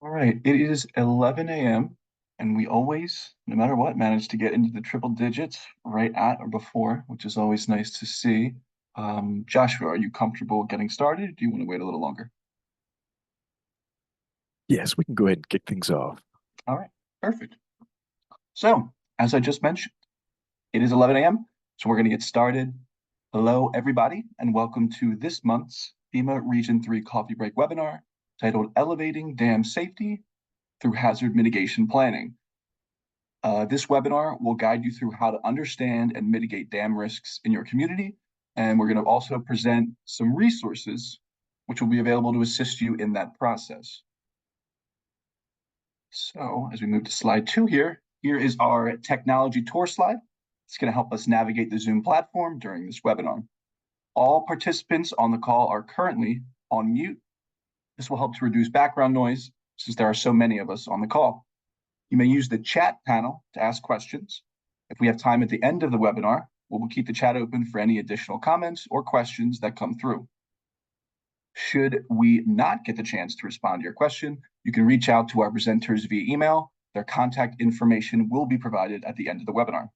All right, it is 11 a.m. and we always, no matter what, manage to get into the triple digits right at or before, which is always nice to see. Joshua, are you comfortable getting started? Do you want to wait a little longer? Yes, we can go ahead and kick things off. All right, perfect. So, as I just mentioned, it is 11 a.m., so we're going to get started. Hello, everybody, and welcome to this month's FEMA Region 3 Coffee Break webinar titled Elevating Dam Safety Through Hazard Mitigation Planning. This webinar will guide you through how to understand and mitigate dam risks in your community. And we're going to also present some resources which will be available to assist you in that process. So as we move to slide 2 here is our technology tour slide. It's going to help us navigate the Zoom platform during this webinar. All participants on the call are currently on mute. This will help to reduce background noise since there are so many of us on the call. You may use the chat panel to ask questions. If we have time at the end of the webinar, we will keep the chat open for any additional comments or questions that come through. Should we not get the chance to respond to your question, you can reach out to our presenters via email. Their contact information will be provided at the end of the webinar.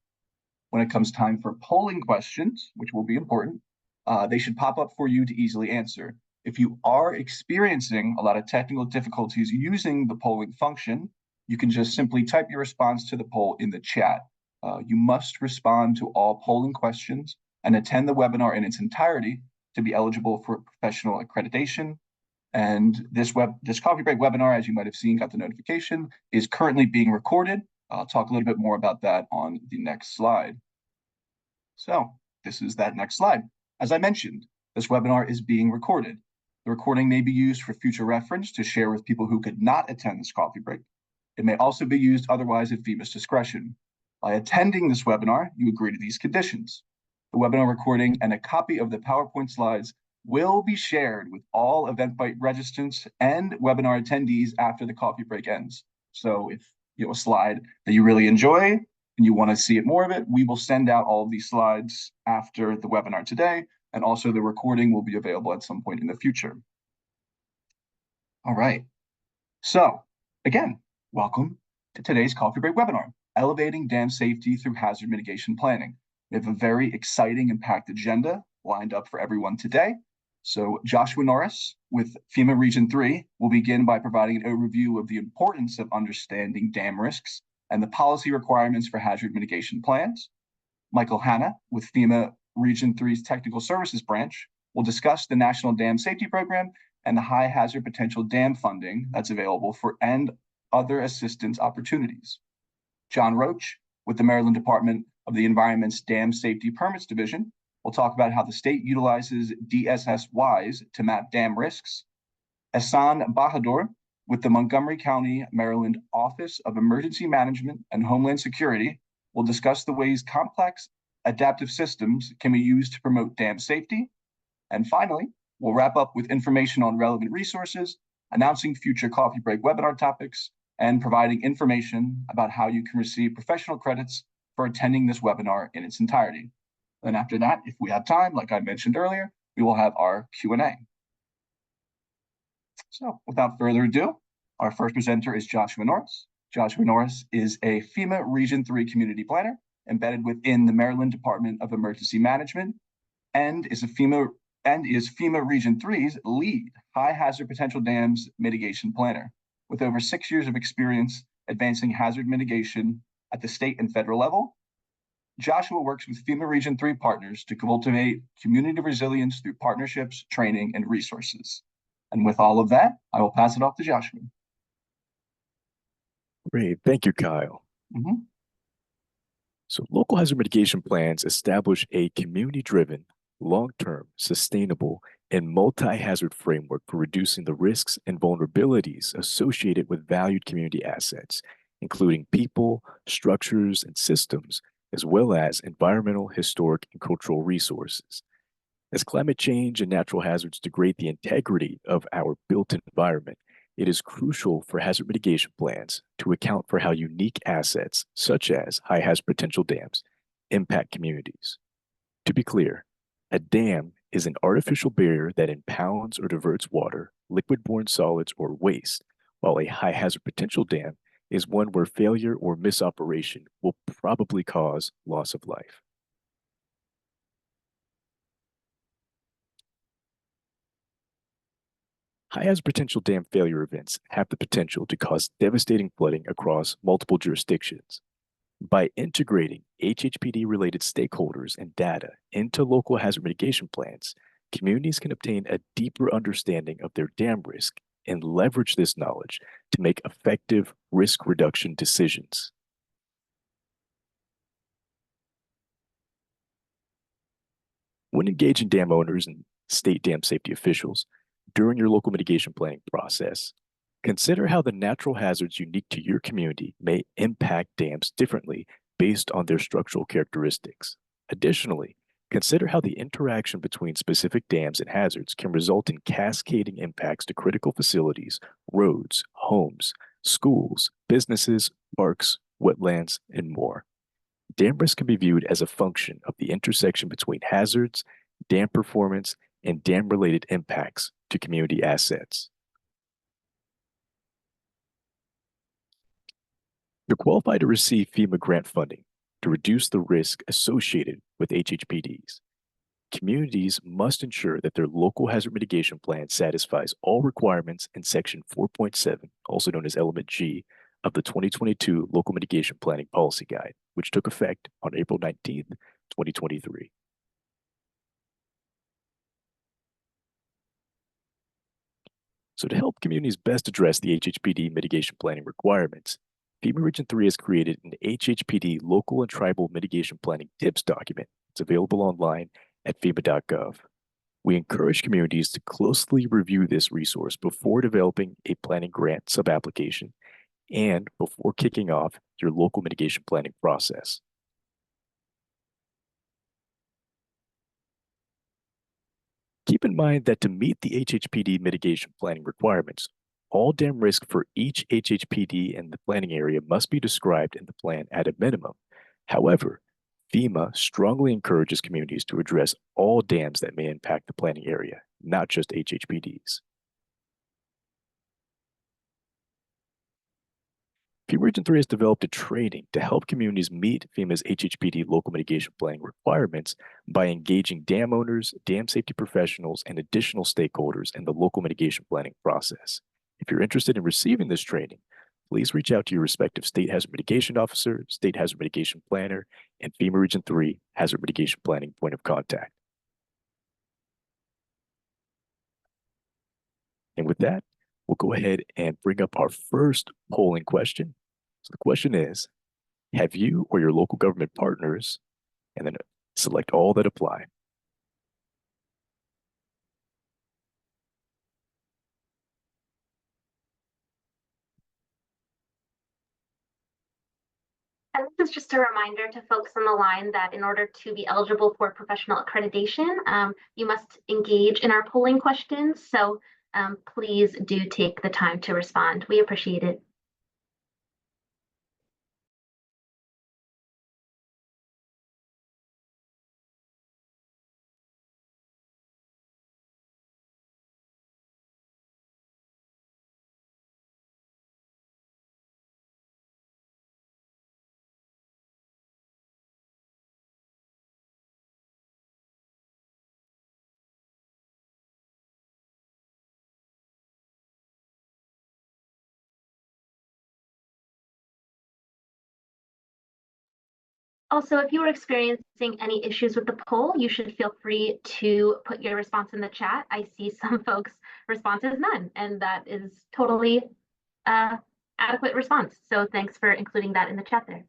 When it comes time for polling questions, which will be important, they should pop up for you to easily answer. If you are experiencing a lot of technical difficulties using the polling function, you can just simply type your response to the poll in the chat. You must respond to all polling questions and attend the webinar in its entirety to be eligible for professional accreditation. And this coffee break webinar, as you might have seen, got the notification, is currently being recorded. I'll talk a little bit more about that on the next slide. So this is that next slide. As I mentioned, this webinar is being recorded. The recording may be used for future reference to share with people who could not attend this coffee break. It may also be used otherwise at FEMA's discretion. By attending this webinar, you agree to these conditions. The webinar recording and a copy of the PowerPoint slides will be shared with all Eventbrite registrants and webinar attendees after the coffee break ends. So if you have a slide that you really enjoy and you want to see it more of it, we will send out all of these slides after the webinar today, and also the recording will be available at some point in the future. All right. So again, welcome to today's coffee break webinar, Elevating Dam Safety Through Hazard Mitigation Planning. We have a very exciting and packed agenda lined up for everyone today. So Joshua Norris with FEMA Region 3 will begin by providing an overview of the importance of understanding dam risks and the policy requirements for hazard mitigation plans. Michael Hanna with FEMA Region 3's Technical Services Branch will discuss the National Dam Safety Program and the high hazard potential dam funding that's available for and other assistance opportunities. John Roach with the Maryland Department of the Environment's Dam Safety Permits Division will talk about how the state utilizes DSSYs to map dam risks. Ehsan Bahadur with the Montgomery County, Maryland Office of Emergency Management and Homeland Security will discuss the ways complex adaptive systems can be used to promote dam safety. And finally, we'll wrap up with information on relevant resources, announcing future coffee break webinar topics, and providing information about how you can receive professional credits for attending this webinar in its entirety. And after that, if we have time, like I mentioned earlier, we will have our Q&A. So without further ado, our first presenter is Joshua Norris. Joshua Norris is a FEMA Region 3 community planner embedded within the Maryland Department of Emergency Management and is FEMA Region 3's lead high hazard potential dams mitigation planner. With over 6 years of experience advancing hazard mitigation at the state and federal level, Joshua works with FEMA Region 3 partners to cultivate community resilience through partnerships, training, and resources. And with all of that, I will pass it off to Joshua. Great. Thank you, Kyle. Mhm. So local hazard mitigation plans establish a community-driven, long-term, sustainable, and multi-hazard framework for reducing the risks and vulnerabilities associated with valued community assets, including people, structures, and systems, as well as environmental, historic, and cultural resources. As climate change and natural hazards degrade the integrity of our built environment, it is crucial for hazard mitigation plans to account for how unique assets, such as high hazard potential dams, impact communities. To be clear, a dam is an artificial barrier that impounds or diverts water, liquid-borne solids, or waste while a high hazard potential dam is one where failure or misoperation will probably cause loss of life. High hazard potential dam failure events have the potential to cause devastating flooding across multiple jurisdictions. By integrating HHPD related stakeholders and data into local hazard mitigation plans, communities can obtain a deeper understanding of their dam risk and leverage this knowledge to make effective risk reduction decisions. When engaging dam owners and state dam safety officials during your local mitigation planning process, consider how the natural hazards unique to your community may impact dams differently based on their structural characteristics. Additionally, consider how the interaction between specific dams and hazards can result in cascading impacts to critical facilities, roads, homes, schools, businesses, parks, wetlands, and more. Dam risk can be viewed as a function of the intersection between hazards, dam performance, and dam-related impacts to community assets. To qualify to receive FEMA grant funding to reduce the risk associated with HHPDs, communities must ensure that their local hazard mitigation plan satisfies all requirements in Section 4.7, also known as Element G, of the 2022 Local Mitigation Planning Policy Guide, which took effect on April 19th, 2023. So to help communities best address the HHPD mitigation planning requirements, FEMA Region 3 has created an HHPD local and tribal mitigation planning tips document. It's available online at FEMA.gov. We encourage communities to closely review this resource before developing a planning grant sub-application and before kicking off your local mitigation planning process. Keep in mind that to meet the HHPD mitigation planning requirements, all dam risk for each HHPD in the planning area must be described in the plan at a minimum. However, FEMA strongly encourages communities to address all dams that may impact the planning area, not just HHPDs. FEMA Region 3 has developed a training to help communities meet FEMA's HHPD local mitigation planning requirements by engaging dam owners, dam safety professionals, and additional stakeholders in the local mitigation planning process. If you're interested in receiving this training, please reach out to your respective state hazard mitigation officer, state hazard mitigation planner, and FEMA Region 3 hazard mitigation planning point of contact. And with that, we'll go ahead and bring up our first polling question. So the question is, have you or your local government partners, and then select all that apply. And this is just a reminder to folks on the line that in order to be eligible for professional accreditation, you must engage in our polling questions. So please do take the time to respond. We appreciate it. Also, if you are experiencing any issues with the poll, you should feel free to put your response in the chat. I see some folks' response is none, and that is totally adequate response. So thanks for including that in the chat there.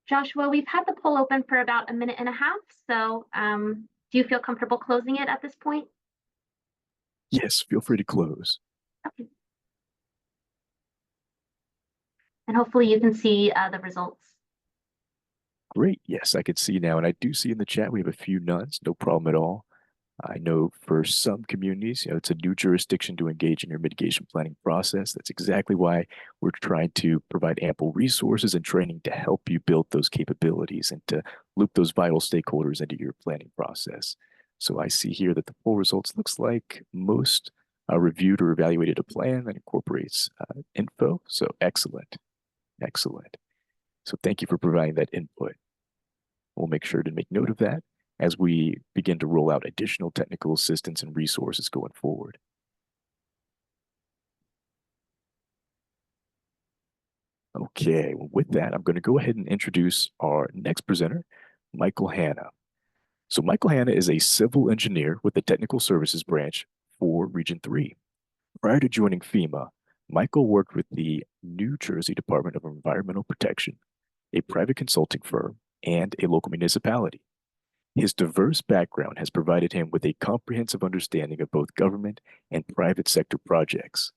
Joshua, we've had the poll open for about a minute and a half. So do you feel comfortable closing it at this point? Yes, feel free to close. Okay. And hopefully you can see the results. Great. Yes, I can see now. And I do see in the chat we have a few nones. No problem at all. I know for some communities, it's a new jurisdiction to engage in your mitigation planning process. That's exactly why we're trying to provide ample resources and training to help you build those capabilities and to loop those vital stakeholders into your planning process. So I see here that the poll results looks like most reviewed or evaluated a plan that incorporates info. So excellent, excellent. So thank you for providing that input. We'll make sure to make note of that as we begin to roll out additional technical assistance and resources going forward. Okay, well, with that, I'm going to go ahead and introduce our next presenter, Michael Hanna. So Michael Hanna is a civil engineer with the Technical Services Branch for Region 3. Prior to joining FEMA, Michael worked with the New Jersey Department of Environmental Protection, a private consulting firm, and a local municipality. His diverse background has provided him with a comprehensive understanding of both government and private sector projects.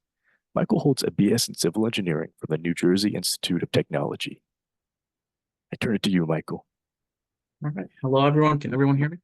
Michael holds a BS in civil engineering from the New Jersey Institute of Technology. I turn it to you, Michael. All right. Hello, everyone. Can everyone hear me?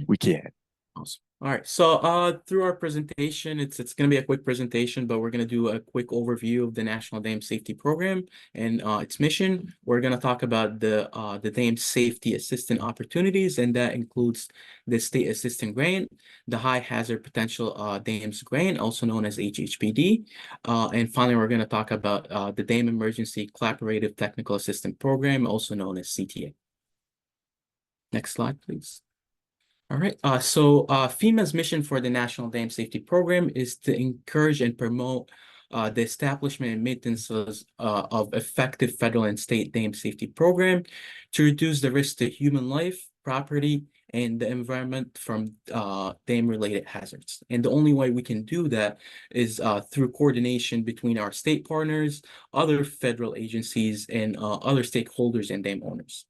We can. Awesome. All right. So through our presentation, it's going to be a quick presentation, but we're going to do a quick overview of the National Dam Safety Program and its mission. We're going to talk about the Dam Safety Assistance opportunities, and that includes the State Assistance Grant, the High Hazard Potential Dams Grant, also known as HHPD. And finally, we're going to talk about the Dam Emergency Collaborative Technical Assistance Program, also known as CTA. Next slide, please. All right. FEMA's mission for the National Dam Safety Program is to encourage and promote the establishment and maintenance of effective federal and state dam safety program to reduce the risk to human life, property, and the environment from dam-related hazards. And the only way we can do that is through coordination between our state partners, other federal agencies, and other stakeholders and dam owners.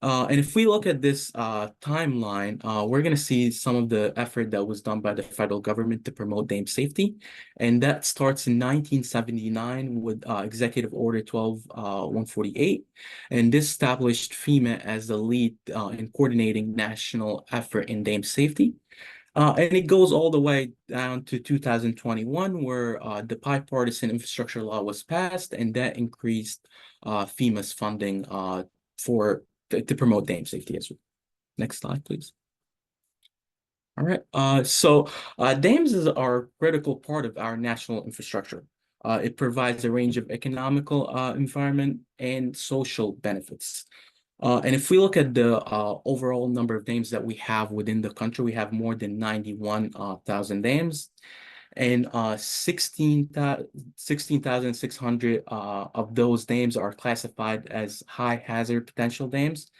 And if we look at this timeline, we're going to see some of the effort that was done by the federal government to promote dam safety. And that starts in 1979 with Executive Order 12148. And this established FEMA as the lead in coordinating national effort in dam safety. And it goes all the way down to 2021, where the bipartisan infrastructure law was passed, and that increased FEMA's funding to promote dam safety as well. Next slide, please. All right. Dams are a critical part of our national infrastructure. It provides a range of economical, environment, and social benefits. And if we look at the overall number of dams that we have within the country, we have more than 91,000 dams. And 16,600 of those dams are classified as high hazard potential dams.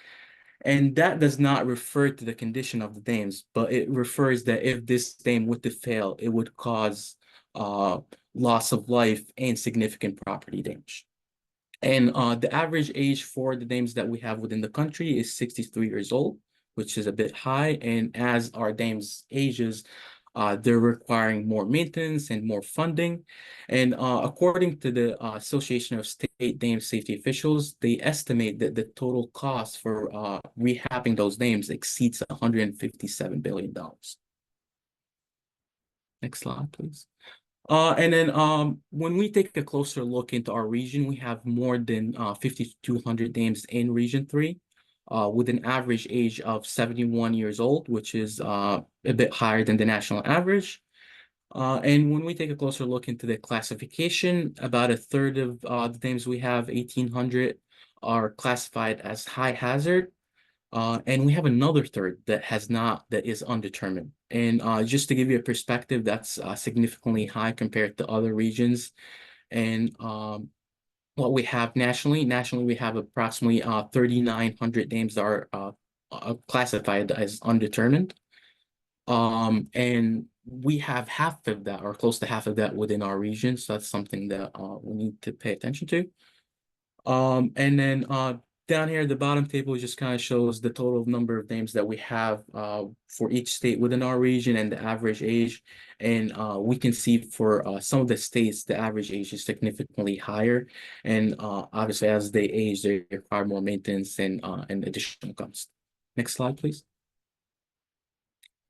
And that does not refer to the condition of the dams, but it refers that if this dam were to fail, it would cause loss of life and significant property damage. And the average age for the dams that we have within the country is 63 years old, which is a bit high. And as our dams ages, they're requiring more maintenance and more funding. And according to the Association of State Dam Safety Officials, they estimate that the total cost for rehabbing those dams exceeds $157 billion. Next slide, please. And then when we take a closer look into our region, we have more than 5,200 dams in Region 3. With an average age of 71 years old, which is a bit higher than the national average. And when we take a closer look into the classification, about a third of the dams we have, 1,800, are classified as high hazard. And we have another third that is undetermined. And just to give you a perspective, that's significantly high compared to other regions. And what we have nationally we have approximately 3,900 dams that are classified as undetermined. And we have half of that, or close to half of that, within our region. So that's something that we need to pay attention to. And then down here, the bottom table just kind of shows the total number of dams that we have for each state within our region and the average age. And we can see for some of the states, the average age is significantly higher. And obviously, as they age, they require more maintenance and additional costs. Next slide, please.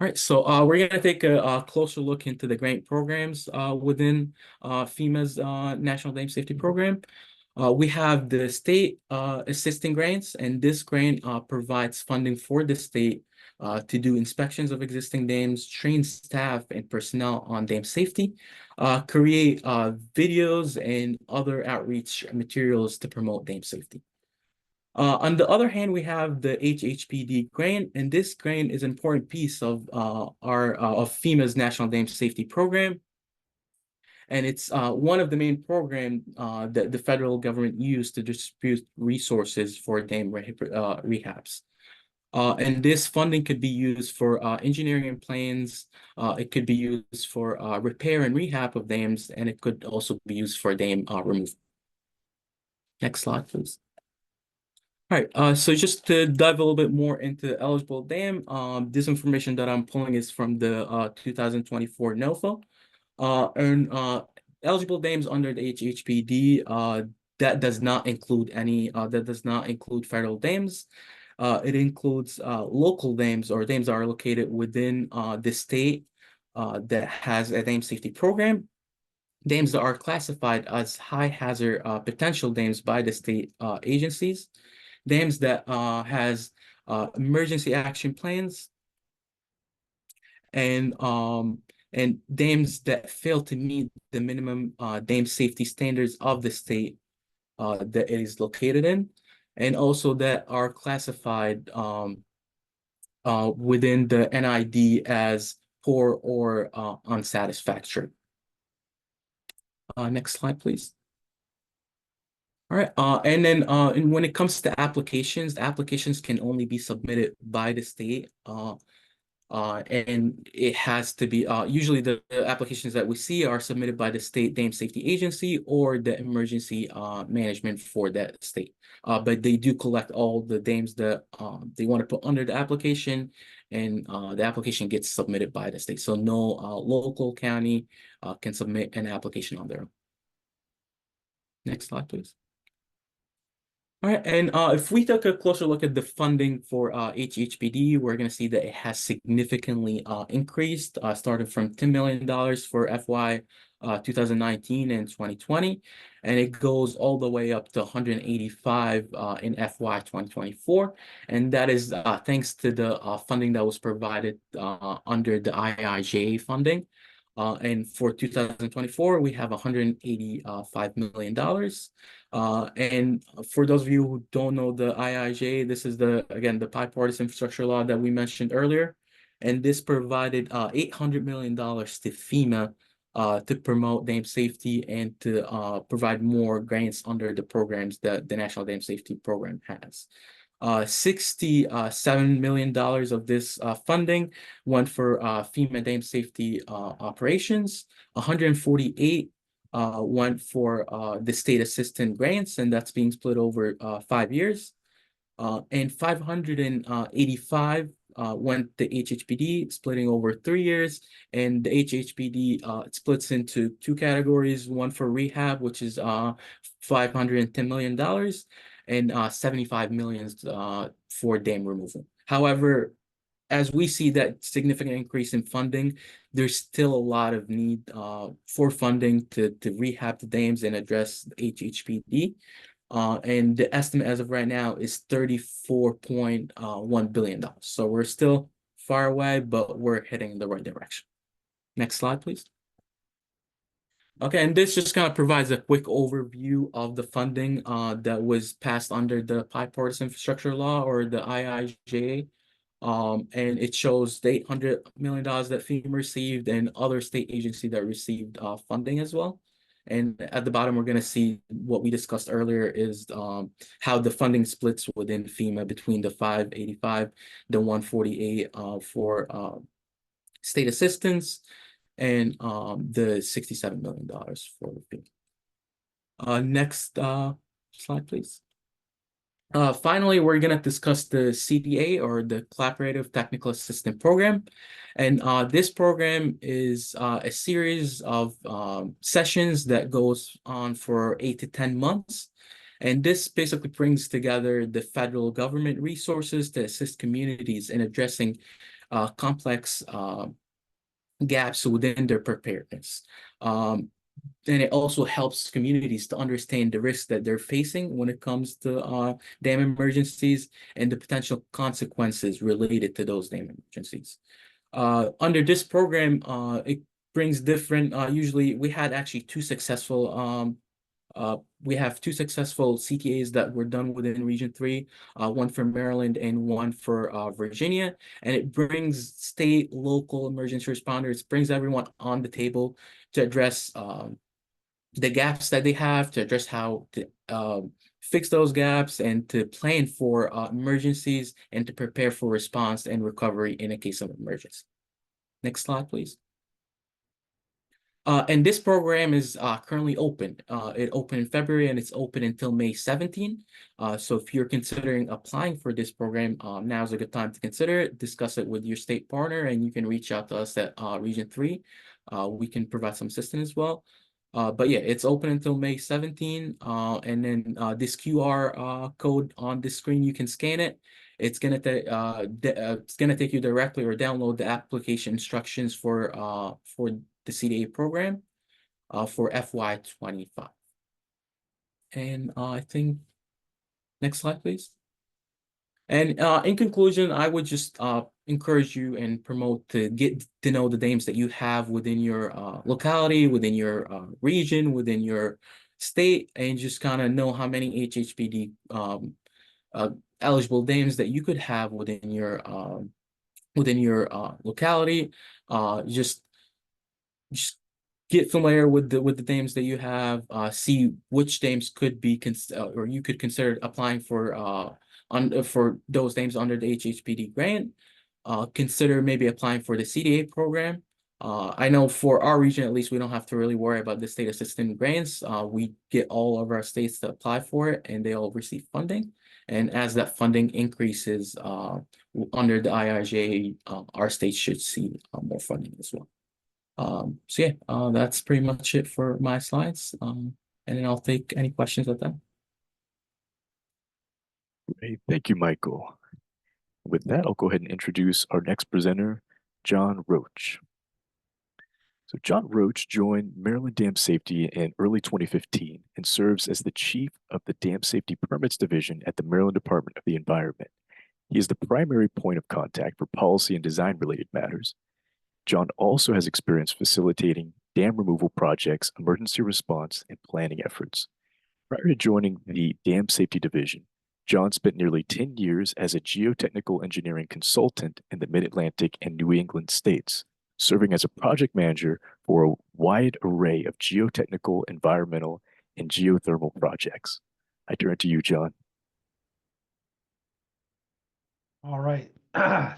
All right, so we're going to take a closer look into the grant programs within FEMA's National Dam Safety Program. We have the state assisting grants, and this grant provides funding for the state to do inspections of existing dams, train staff and personnel on dam safety, create videos and other outreach materials to promote dam safety. On the other hand, we have the HHPD grant, and this grant is an important piece of FEMA's National Dam Safety Program. And it's one of the main programs that the federal government used to distribute resources for dam rehabs. And this funding could be used for engineering and plans. It could be used for repair and rehab of dams, and it could also be used for dam removal. Next slide, please. All right, so just to dive a little bit more into eligible dam, this information that I'm pulling is from the 2024 NOFA. And eligible dams under the HHPD, that does not include federal dams. It includes local dams or dams that are located within the state that has a dam safety program. Dams that are classified as high hazard potential dams by the state agencies. Dams that has emergency action plans, and dams that fail to meet the minimum dam safety standards of the state that it is located in, and also that are classified within the NID as poor or unsatisfactory. Next slide, please. All right, and then and when it comes to applications, the applications can only be submitted by the state, and it has to be usually the applications that we see are submitted by the state dam safety agency or the emergency management for that state. But they do collect all the dams that they want to put under the application, and the application gets submitted by the state. So no local county can submit an application on their own. Next slide, please. All right, and if we take a closer look at the funding for HHPD, we're going to see that it has significantly increased, starting from $10 million for FY 2019 and 2020, and it goes all the way up to 185 in FY 2024, and that is thanks to the funding that was provided under the IIJA funding. And for 2024, we have $185 million. And for those of you who don't know the IIJA, this is again, the bipartisan infrastructure law that we mentioned earlier. And this provided $800 million to FEMA to promote dam safety and to provide more grants under the programs that the National Dam Safety Program has. $67 million of this funding went for FEMA dam safety operations. 148 went for the state assistant grants, and that's being split over 5 years. And 585 went to HHPD, splitting over 3 years. And the HHPD splits into two categories: one for rehab, which is $510 million, and 75 million for dam removal. However, as we see that significant increase in funding, there's still a lot of need for funding to rehab the dams and address HHPD. And the estimate as of right now is $34.1 billion. So we're still far away, but we're heading in the right direction. Next slide, please. Okay, and this just kind of provides a quick overview of the funding that was passed under the bipartisan infrastructure law, or the IIJA. And it shows the $800 million that FEMA received and other state agencies that received funding as well. And at the bottom, we're going to see what we discussed earlier is how the funding splits within FEMA between the 585, the 148 for state assistance, and the $67 million for the FEMA. Next slide, please. Finally, we're going to discuss the CDA, or the Collaborative Technical Assistance Program. And this program is a series of sessions that goes on for 8 to 10 months. And this basically brings together the federal government resources to assist communities in addressing complex gaps within their preparedness. And it also helps communities to understand the risks that they're facing when it comes to dam emergencies and the potential consequences related to those dam emergencies. Under this program, it brings different, usually we had actually we have two successful CTAs that were done within Region 3, one for Maryland and one for Virginia. And it brings state, local emergency responders, brings everyone on the table to address the gaps that they have, to address how to fix those gaps and to plan for emergencies and to prepare for response and recovery in a case of emergency. Next slide, please. And this program is currently open. It opened in February and it's open until May 17. So if you're considering applying for this program, now is a good time to consider it, discuss it with your state partner, and you can reach out to us at Region 3. We can provide some assistance as well. But yeah, it's open until May 17. And then this QR code on the screen, you can scan it. It's gonna take you directly or download the application instructions for the CDA program for FY25. And I think next slide, please. And in conclusion, I would just encourage you and promote to get to know the dams that you have within your locality, within your region, within your state, and just kind of know how many HHPD eligible dams that you could have within your locality. Just get familiar with the dams that you have. See which dams could be or you could consider applying for those dams under the HHPD grant. Consider maybe applying for the CDA program. I know for our region, at least, we don't have to really worry about the state assistance grants. We get all of our states to apply for it, and they all receive funding. And as that funding increases under the IIJA, our state should see more funding as well. So yeah, that's pretty much it for my slides. And then I'll take any questions at that. Great. Thank you, Michael. With that, I'll go ahead and introduce our next presenter, John Roach. So John Roach joined Maryland Dam Safety in early 2015 and serves as the chief of the Dam Safety Permits Division at the Maryland Department of the Environment. He is the primary point of contact for policy and design related matters. John also has experience facilitating dam removal projects, emergency response, and planning efforts. Prior to joining the Dam Safety Division, John spent nearly 10 years as a geotechnical engineering consultant in the Mid-Atlantic and New England states, serving as a project manager for a wide array of geotechnical, environmental, and geothermal projects. I turn to you, John. All right.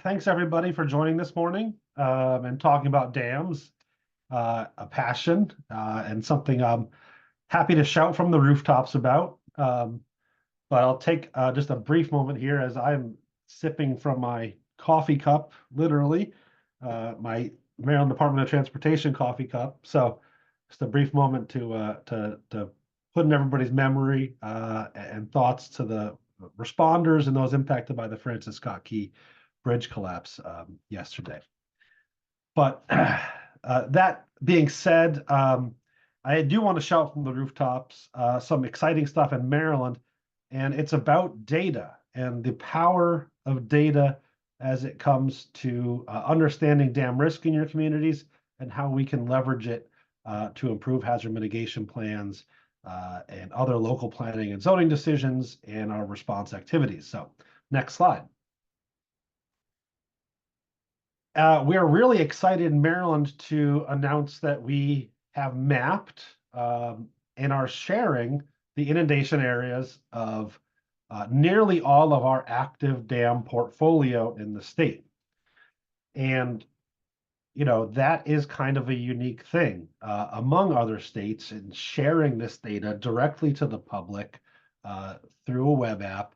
Thanks, everybody, for joining this morning and talking about dams, a passion and something I'm happy to shout from the rooftops about. But I'll take just a brief moment here as I'm sipping from my coffee cup, literally, my Maryland Department of Transportation coffee cup. So just a brief moment to put in everybody's memory and thoughts to the responders and those impacted by the Francis Scott Key Bridge collapse yesterday. But that being said, I do want to shout from the rooftops some exciting stuff in Maryland, and it's about data and the power of data as it comes to understanding dam risk in your communities and how we can leverage it to improve hazard mitigation plans and other local planning and zoning decisions and our response activities. So next slide. We are really excited in Maryland to announce that we have mapped and are sharing the inundation areas of nearly all of our active dam portfolio in the state. And, you know, that is kind of a unique thing among other states in sharing this data directly to the public through a web app,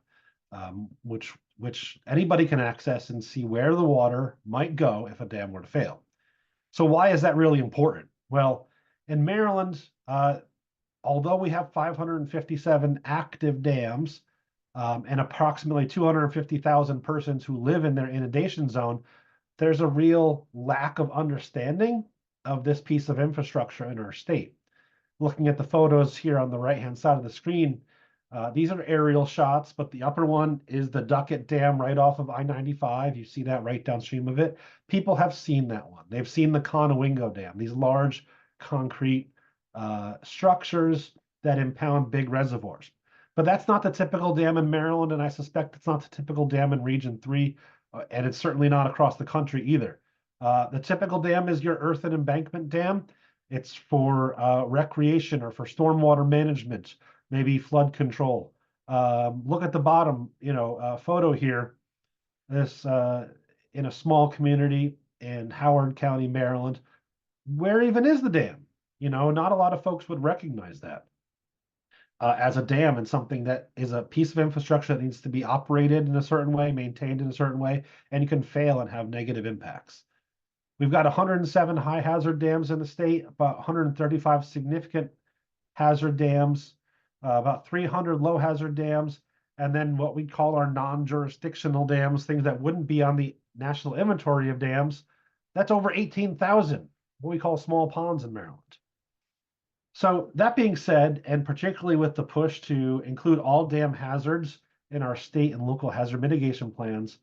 which anybody can access and see where the water might go if a dam were to fail. So why is that really important? Well, in Maryland, although we have 557 active dams and approximately 250,000 persons who live in their inundation zone, there's a real lack of understanding of this piece of infrastructure in our state. Looking at the photos here on the right-hand side of the screen, these are aerial shots, but the upper one is the Duckett Dam right off of I-95. You see that right downstream of it. People have seen that one. They've seen the Conowingo Dam, these large concrete structures that impound big reservoirs. But that's not the typical dam in Maryland, and I suspect it's not the typical dam in Region 3, and it's certainly not across the country either. The typical dam is your earth and embankment dam. It's for recreation or for stormwater management, maybe flood control. Look at the bottom, photo here. This in a small community in Howard County, Maryland. Where even is the dam? Not a lot of folks would recognize that as a dam and something that is a piece of infrastructure that needs to be operated in a certain way, maintained in a certain way, and can fail and have negative impacts. We've got 107 high hazard dams in the state, about 135 significant hazard dams, about 300 low hazard dams, and then what we call our non-jurisdictional dams, things that wouldn't be on the national inventory of dams. That's over 18,000, what we call small ponds in Maryland. So that being said, and particularly with the push to include all dam hazards in our state and local hazard mitigation plans,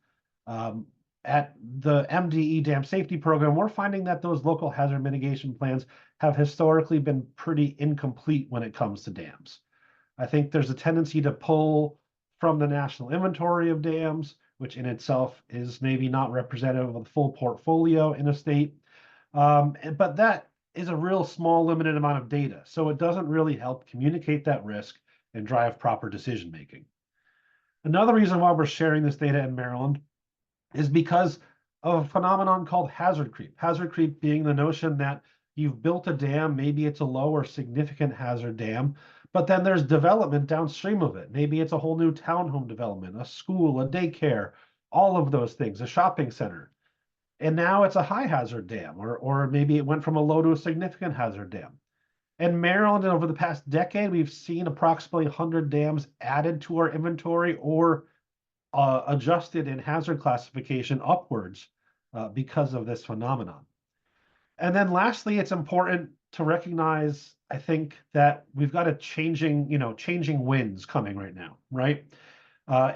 at the MDE Dam Safety Program, we're finding that those local hazard mitigation plans have historically been pretty incomplete when it comes to dams. I think there's a tendency to pull from the national inventory of dams, which in itself is maybe not representative of the full portfolio in a state. But that is a real small, limited amount of data. So it doesn't really help communicate that risk and drive proper decision making. Another reason why we're sharing this data in Maryland is because of a phenomenon called hazard creep. Hazard creep being the notion that you've built a dam, maybe it's a low or significant hazard dam, but then there's development downstream of it. Maybe it's a whole new townhome development, a school, a daycare, all of those things, a shopping center. And now it's a high hazard dam, or maybe it went from a low to a significant hazard dam. In Maryland, over the past decade, we've seen approximately 100 dams added to our inventory or adjusted in hazard classification upwards because of this phenomenon. And then lastly, it's important to recognize, I think, that we've got a changing winds coming right now, right?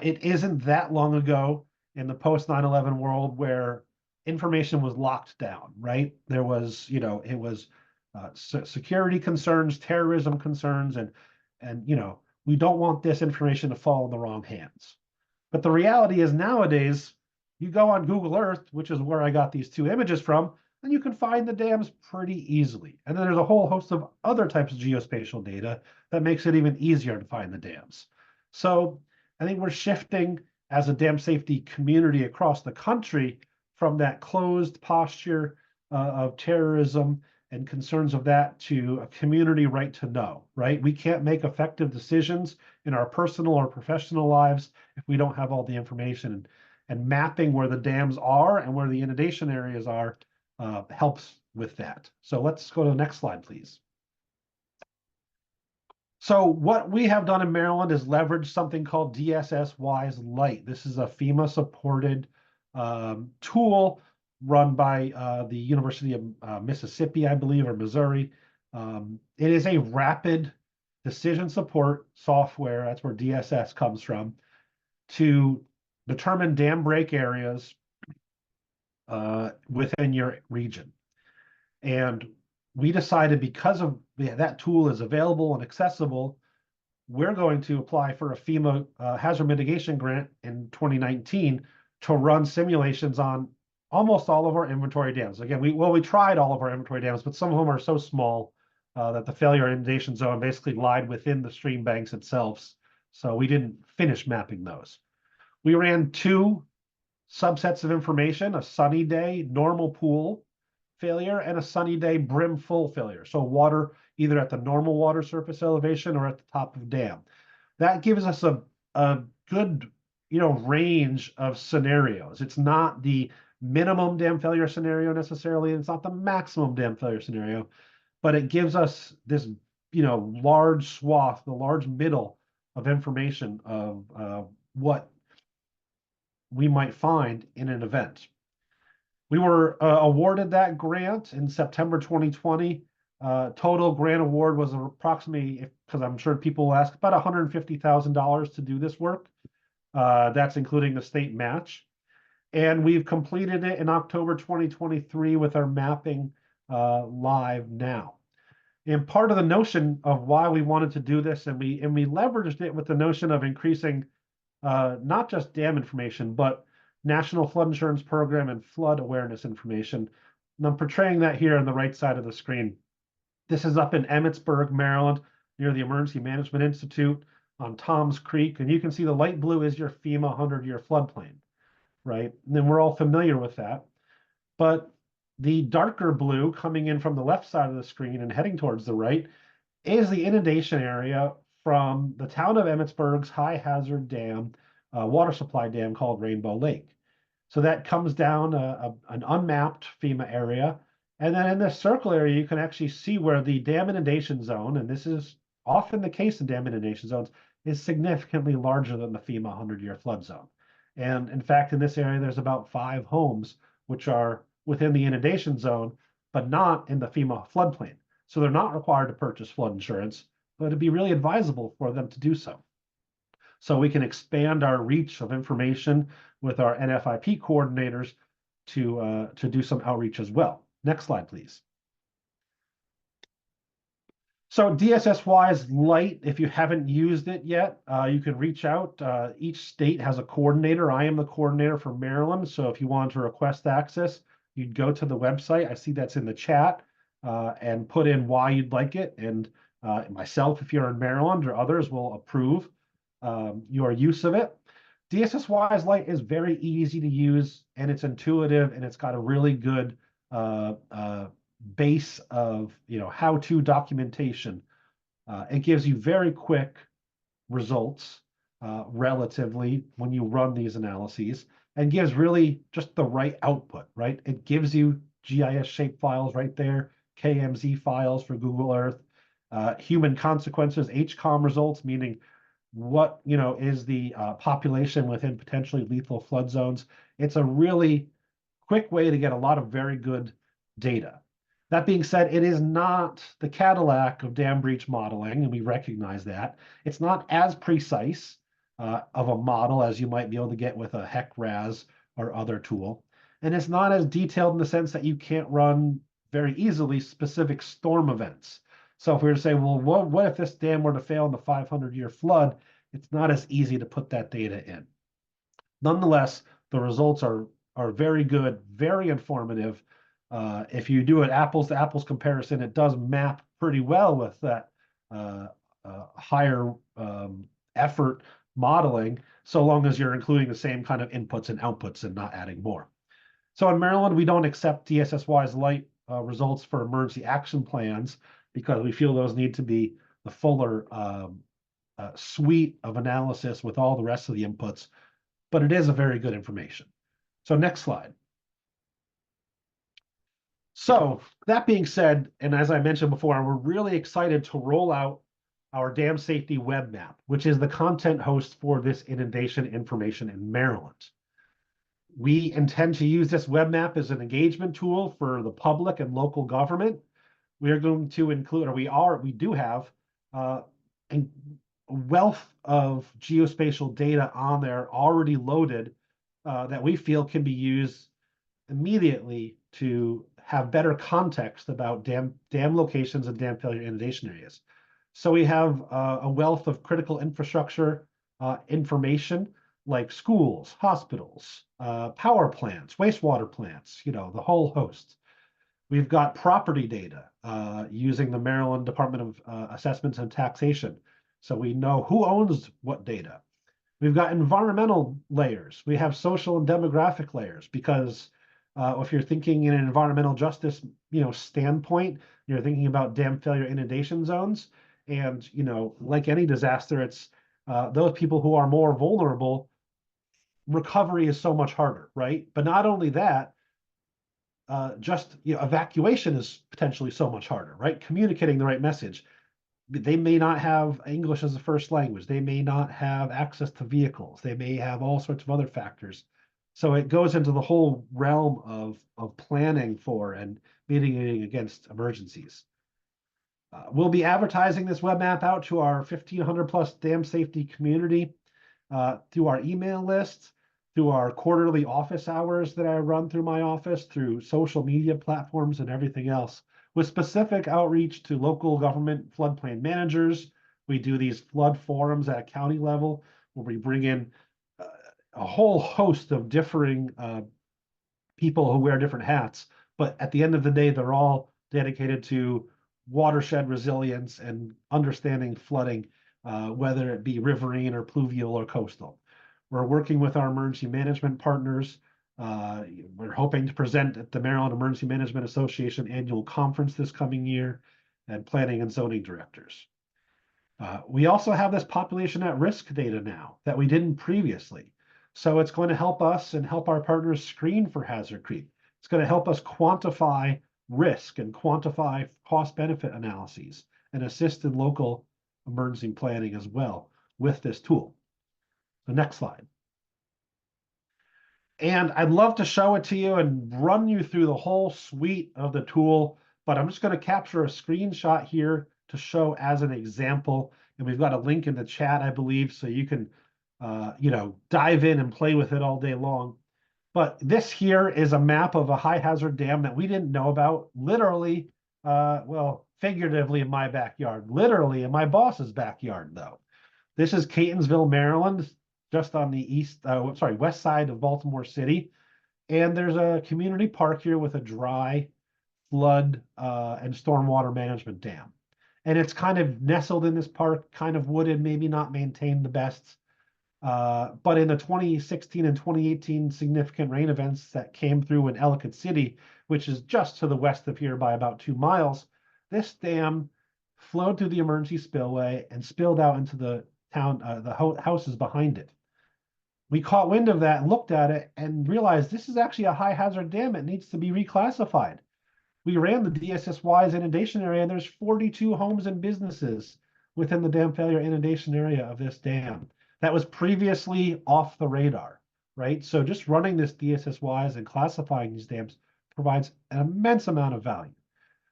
It isn't that long ago in the post 9/11 world where information was locked down, right? There was, it was security concerns, terrorism concerns, and we don't want this information to fall in the wrong hands. But the reality is nowadays, you go on Google Earth, which is where I got these two images from, and you can find the dams pretty easily. And then there's a whole host of other types of geospatial data that makes it even easier to find the dams. So I think we're shifting as a dam safety community across the country from that closed posture of terrorism and concerns of that to a community right to know, right? We can't make effective decisions in our personal or professional lives if we don't have all the information, and mapping where the dams are and where the inundation areas are helps with that. So let's go to the next slide, please. So what we have done in Maryland is leverage something called DSS Wise Lite. This is a FEMA supported tool run by the University of Mississippi, I believe, or Missouri. It is a rapid decision support software, that's where DSS comes from, to determine dam break areas within your region. And we decided, because of that tool is available and accessible, we're going to apply for a FEMA hazard mitigation grant in 2019 to run simulations on almost all of our inventory dams. Again, we tried all of our inventory dams, but some of them are so small that the failure inundation zone basically lied within the stream banks itself. So we didn't finish mapping those. We ran two subsets of information: a sunny day normal pool failure and a sunny day brim full failure. So water either at the normal water surface elevation or at the top of dam. That gives us a good range of scenarios. It's not the minimum dam failure scenario necessarily, and it's not the maximum dam failure scenario, but it gives us this large swath, the large middle of information of what we might find in an event. We were awarded that grant in September 2020. Total grant award was approximately, because I'm sure people will ask, about $150,000 to do this work. That's including the state match. And we've completed it in October 2023 with our mapping live now. And part of the notion of why we wanted to do this, and we leveraged it with the notion of increasing not just dam information, but National Flood Insurance Program and flood awareness information. And I'm portraying that here on the right side of the screen. This is up in Emmitsburg, Maryland, near the Emergency Management Institute on Tom's Creek. And you can see the light blue is your FEMA 100-year floodplain, right? And then we're all familiar with that. But the darker blue coming in from the left side of the screen and heading towards the right is the inundation area from the town of Emmitsburg's high hazard dam, water supply dam called Rainbow Lake. So that comes down an unmapped FEMA area. And then in this circle area, you can actually see where the dam inundation zone, and this is often the case in dam inundation zones, is significantly larger than the FEMA 100-year flood zone. And in fact, in this area, there's about 5 homes which are within the inundation zone, but not in the FEMA floodplain. So they're not required to purchase flood insurance, but it'd be really advisable for them to do so. So we can expand our reach of information with our NFIP coordinators to do some outreach as well. Next slide, please. So DSS-wise Lite, if you haven't used it yet, you can reach out. Each state has a coordinator. I am the coordinator for Maryland. So if you want to request access, you'd go to the website. I see that's in the chat, and put in why you'd like it. And myself, if you're in Maryland, or others will approve your use of it. DSS-wise Lite is very easy to use, and it's intuitive, and it's got a really good base of how-to documentation. It gives you very quick results relatively when you run these analyses, and gives really just the right output, right? It gives you GIS shape files right there, KMZ files for Google Earth, human consequences, HCOM results, meaning what is the population within potentially lethal flood zones. It's a really quick way to get a lot of very good data. That being said, it is not the Cadillac of dam breach modeling, and we recognize that. It's not as precise of a model as you might be able to get with a HEC-RAS or other tool. And it's not as detailed in the sense that you can't run very easily specific storm events. So if we were to say, well, what if this dam were to fail in the 500-year flood? It's not as easy to put that data in. Nonetheless, the results are very good, very informative. If you do an apples to apples comparison, it does map pretty well with that higher effort modeling, so long as you're including the same kind of inputs and outputs and not adding more. So in Maryland, we don't accept DSS-wise Lite results for emergency action plans, because we feel those need to be the fuller suite of analysis with all the rest of the inputs, but it is a very good information. So next slide. So that being said, and as I mentioned before, we're really excited to roll out our dam safety web map, which is the content host for this inundation information in Maryland. We intend to use this web map as an engagement tool for the public and local government. We are going to include, or we do have a wealth of geospatial data on there already loaded that we feel can be used immediately to have better context about dam locations and dam failure inundation areas. So we have a wealth of critical infrastructure information, like schools, hospitals, power plants, wastewater plants, the whole host. We've got property data using the Maryland Department of Assessments and Taxation. So we know who owns what data. We've got environmental layers. We have social and demographic layers, because if you're thinking in an environmental justice standpoint, you're thinking about dam failure inundation zones. And like any disaster, it's those people who are more vulnerable, recovery is so much harder, right? But not only that, evacuation is potentially so much harder, right? Communicating the right message. They may not have English as a first language. They may not have access to vehicles. They may have all sorts of other factors. So it goes into the whole realm of planning for and mitigating against emergencies. We'll be advertising this web map out to our 1,500 plus dam safety community through our email list, through our quarterly office hours that I run through my office, through social media platforms and everything else, with specific outreach to local government floodplain managers. We do these flood forums at a county level where we bring in a whole host of differing people who wear different hats, but at the end of the day, they're all dedicated to watershed resilience and understanding flooding, whether it be riverine or pluvial or coastal. We're working with our emergency management partners. We're hoping to present at the Maryland Emergency Management Association annual conference this coming year, and planning and zoning directors. We also have this population at risk data now that we didn't previously. So it's going to help us and help our partners screen for hazard creep. It's going to help us quantify risk and quantify cost benefit analyses and assist in local emergency planning as well with this tool. The next slide. And I'd love to show it to you and run you through the whole suite of the tool, but I'm just going to capture a screenshot here to show as an example. And we've got a link in the chat, I believe, so you can dive in and play with it all day long. But this here is a map of a high hazard dam that we didn't know about, literally, well, figuratively in my backyard, literally in my boss's backyard, though. This is Catonsville, Maryland, just on the west side of Baltimore City. And there's a community park here with a dry flood and stormwater management dam. And it's kind of nestled in this park, kind of wooded, maybe not maintained the best. But in the 2016 and 2018 significant rain events that came through in Ellicott City, which is just to the west of here by about 2 miles, this dam flowed through the emergency spillway and spilled out into the town, the houses behind it. We caught wind of that and looked at it and realized this is actually a high hazard dam. It needs to be reclassified. We ran the DSSY's inundation area, and there's 42 homes and businesses within the dam failure inundation area of this dam that was previously off the radar, right? So just running this DSSYs and classifying these dams provides an immense amount of value.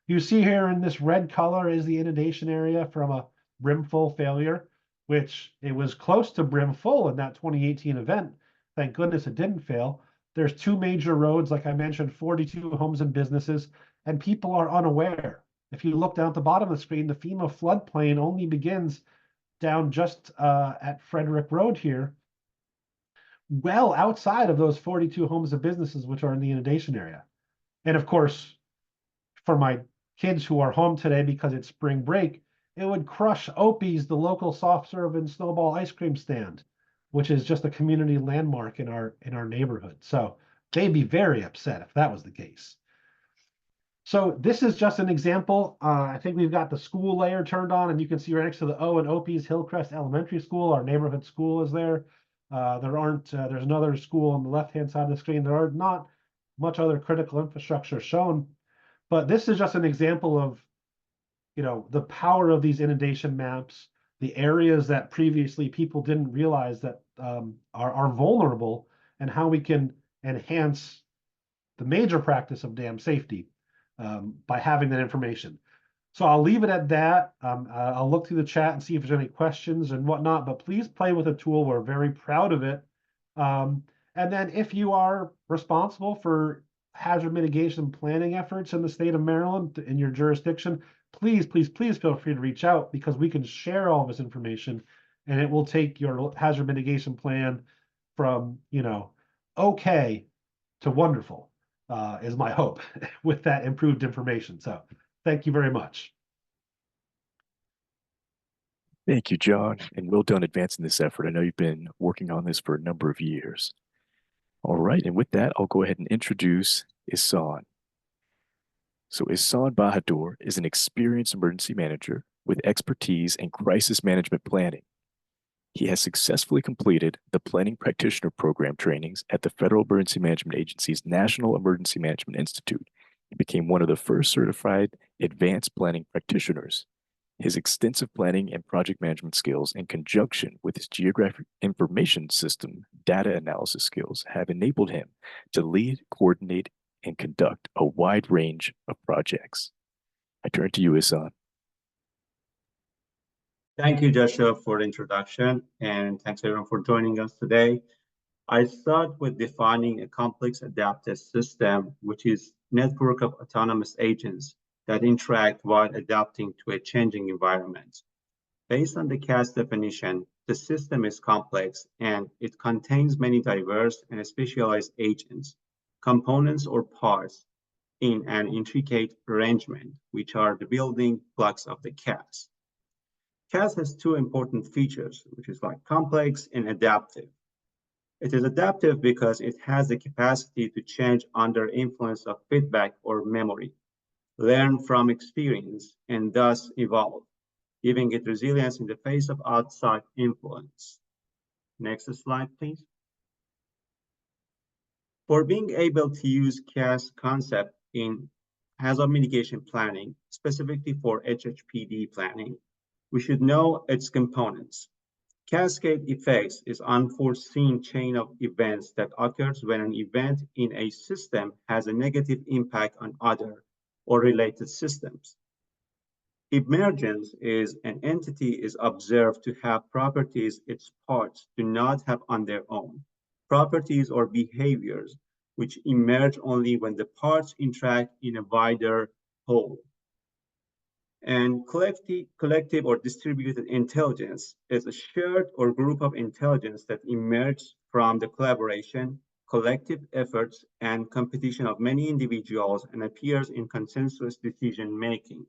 You see here in this red color is the inundation area from a brimful failure, which it was close to brimful in that 2018 event. Thank goodness it didn't fail. There's 2 major roads, like I mentioned, 42 homes and businesses, and people are unaware. If you look down at the bottom of the screen, the FEMA floodplain only begins down just at Frederick Road here, well outside of those 42 homes and businesses which are in the inundation area. And of course, for my kids who are home today because it's spring break, it would crush Opie's, the local soft serve and snowball ice cream stand, which is just a community landmark in our neighborhood. So they'd be very upset if that was the case. So this is just an example. I think we've got the school layer turned on, and you can see right next to the O and Opie's Hillcrest Elementary School, our neighborhood school is there. There's another school on the left-hand side of the screen. There are not much other critical infrastructure shown, but this is just an example of, the power of these inundation maps, the areas that previously people didn't realize that are vulnerable, and how we can enhance the major practice of dam safety by having that information. So I'll leave it at that. I'll look through the chat and see if there's any questions and whatnot, but please play with the tool. We're very proud of it. And then if you are responsible for hazard mitigation planning efforts in the state of Maryland in your jurisdiction, please feel free to reach out, because we can share all this information, and it will take your hazard mitigation plan from, okay to wonderful, is my hope with that improved information. So thank you very much. Thank you, John, and well done advancing this effort. I know you've been working on this for a number of years. All right, and with that, I'll go ahead and introduce Ihsan. So Ihsan Bahadur is an experienced emergency manager with expertise in crisis management planning. He has successfully completed the Planning Practitioner Program trainings at the Federal Emergency Management Agency's National Emergency Management Institute. He became one of the first certified advanced planning practitioners. His extensive planning and project management skills, in conjunction with his geographic information system data analysis skills, have enabled him to lead, coordinate, and conduct a wide range of projects. I turn to you, Isan. Thank you, Joshua, for the introduction, and thanks everyone for joining us today. I start with defining a complex adaptive system, which is network of autonomous agents that interact while adapting to a changing environment. Based on the CAS definition, the system is complex and it contains many diverse and specialized agents, components or parts in an intricate arrangement, which are the building blocks of the CAS. CAS has two important features, which is like complex and adaptive. It is adaptive because it has the capacity to change under influence of feedback or memory, learn from experience, and thus evolve, giving it resilience in the face of outside influence. Next slide, please. For being able to use CAS concept in hazard mitigation planning, specifically for HHPD planning, we should know its components. Cascade effects is unforeseen chain of events that occurs when an event in a system has a negative impact on other or related systems. Emergence is an entity is observed to have properties its parts do not have on their own, properties or behaviors which emerge only when the parts interact in a wider whole. And collective or distributed intelligence is a shared or group of intelligence that emerges from the collaboration, collective efforts, and competition of many individuals and appears in consensus decision-making.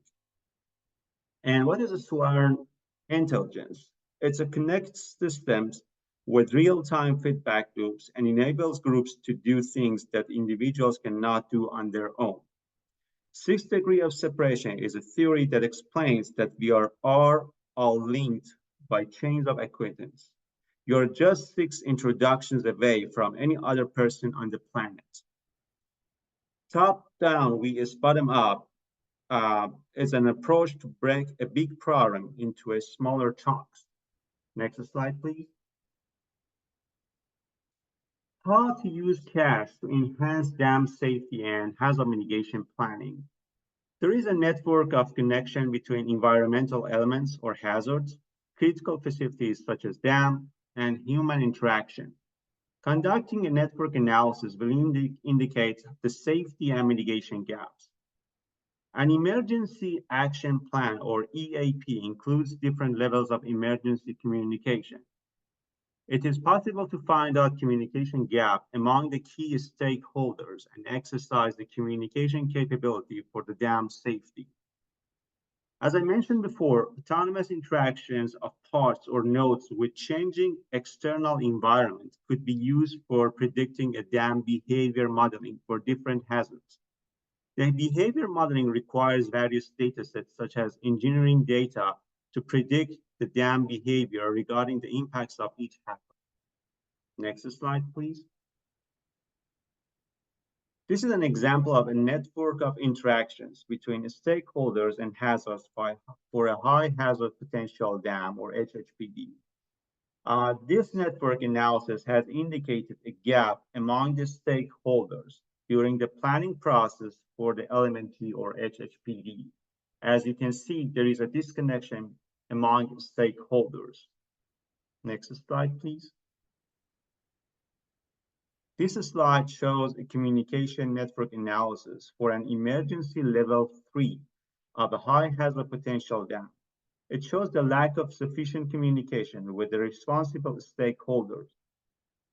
And what is a sworn intelligence? It's a connects systems with real-time feedback loops and enables groups to do things that individuals cannot do on their own. Sixth degree of separation is a theory that explains that we are all linked by chains of acquaintance. You're just 6 introductions away from any other person on the planet. Top down, we is bottom up, is an approach to break a big problem into a smaller chunks. Next slide, please. How to use CAS to enhance dam safety and hazard mitigation planning. There is a network of connection between environmental elements or hazards, critical facilities such as dam, and human interaction. Conducting a network analysis will indicate the safety and mitigation gaps. An emergency action plan or EAP includes different levels of emergency communication. It is possible to find out communication gap among the key stakeholders and exercise the communication capability for the dam safety. As I mentioned before, autonomous interactions of parts or nodes with changing external environment could be used for predicting a dam behavior modeling for different hazards. The behavior modeling requires various data sets such as engineering data to predict the dam behavior regarding the impacts of each hazard. Next slide, please. This is an example of a network of interactions between stakeholders and hazards for a high hazard potential dam or HHPD. This network analysis has indicated a gap among the stakeholders during the planning process for the LMNT or HHPD. As you can see, there is a disconnection among stakeholders. Next slide, please. This slide shows a communication network analysis for an emergency level 3 of a high hazard potential dam. It shows the lack of sufficient communication with the responsible stakeholders.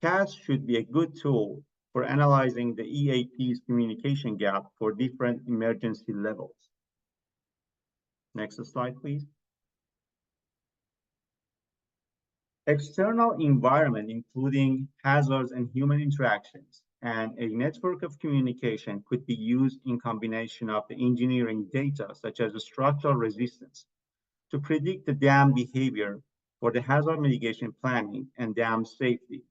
CAS should be a good tool for analyzing the EAP's communication gap for different emergency levels. Next slide, please. External environment, including hazards and human interactions, and a network of communication could be used in combination of the engineering data, such as the structural resistance, to predict the dam behavior for the hazard mitigation planning and dam safety.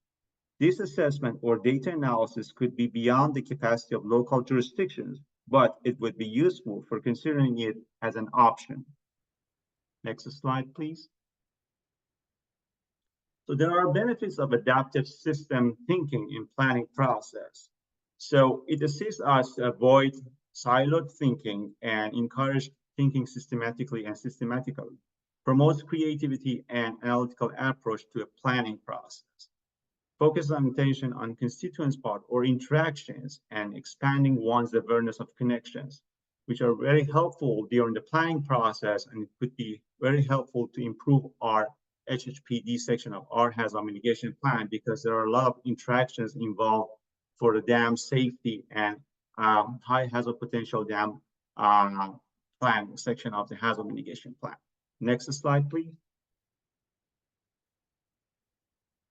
This assessment or data analysis could be beyond the capacity of local jurisdictions, but it would be useful for considering it as an option. Next slide, please. So there are benefits of adaptive system thinking in planning process. So it assists us to avoid siloed thinking and encourage thinking systematically and systematically, promotes creativity and analytical approach to a planning process, focus on attention on constituents part or interactions and expanding one's awareness of connections, which are very helpful during the planning process, and it could be very helpful to improve our HHPD section of our hazard mitigation plan, because there are a lot of interactions involved for the dam safety and high hazard potential dam plan section of the hazard mitigation plan. Next slide, please.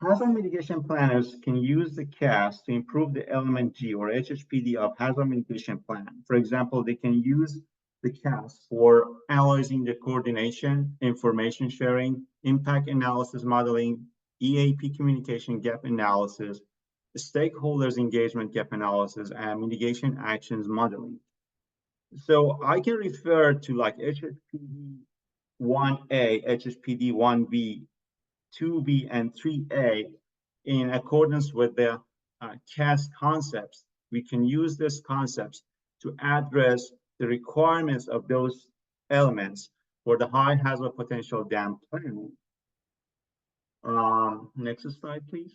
Hazard mitigation planners can use the CAS to improve the element G or HHPD of hazard mitigation plan. For example, they can use the CAS for analyzing the coordination, information sharing, impact analysis modeling, EAP communication gap analysis, stakeholders engagement gap analysis, and mitigation actions modeling. So I can refer to like HHPD 1A, HHPD 1B, 2B, and 3A in accordance with the CAS concepts. We can use these concepts to address the requirements of those elements for the high hazard potential dam planning. Next slide, please.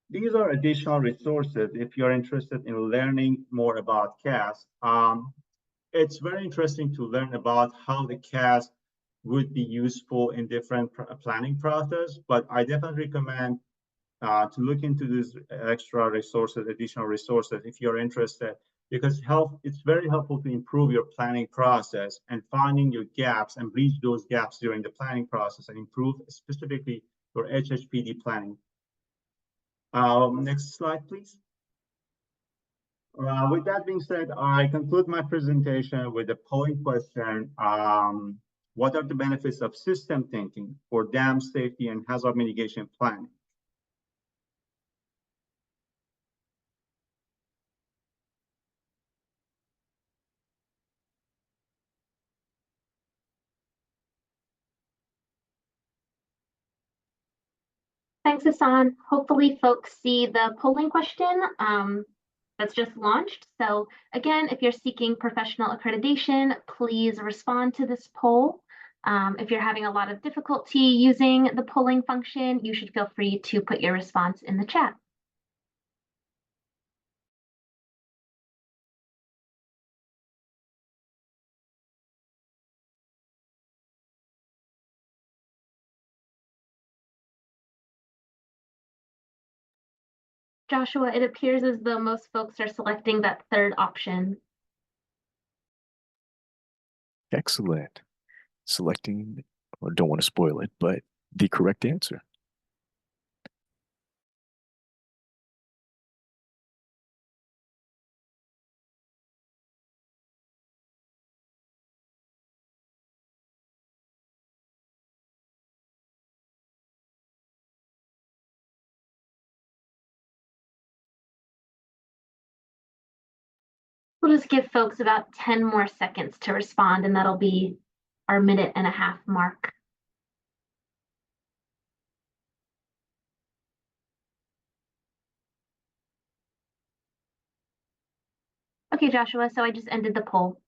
These are additional resources if you're interested in learning more about CAS. It's very interesting to learn about how the CAS would be useful in different planning process, but I definitely recommend to look into these extra resources, additional resources, if you're interested, because it's very helpful to improve your planning process and finding your gaps and bridge those gaps during the planning process and improve specifically your HHPD planning. Next slide, please. With that being said, I conclude my presentation with the polling question. What are the benefits of system thinking for dam safety and hazard mitigation planning? Thanks, Hassan. Hopefully folks see the polling question that's just launched. So again, if you're seeking professional accreditation, please respond to this poll. If you're having a lot of difficulty using the polling function, you should feel free to put your response in the chat. Joshua, it appears as though most folks are selecting that third option. Excellent. Selecting, or don't want to spoil it, but the correct answer. We'll just give folks about 10 more seconds to respond, and that'll be our 1.5-minute mark. Okay, Joshua, so I just ended the poll.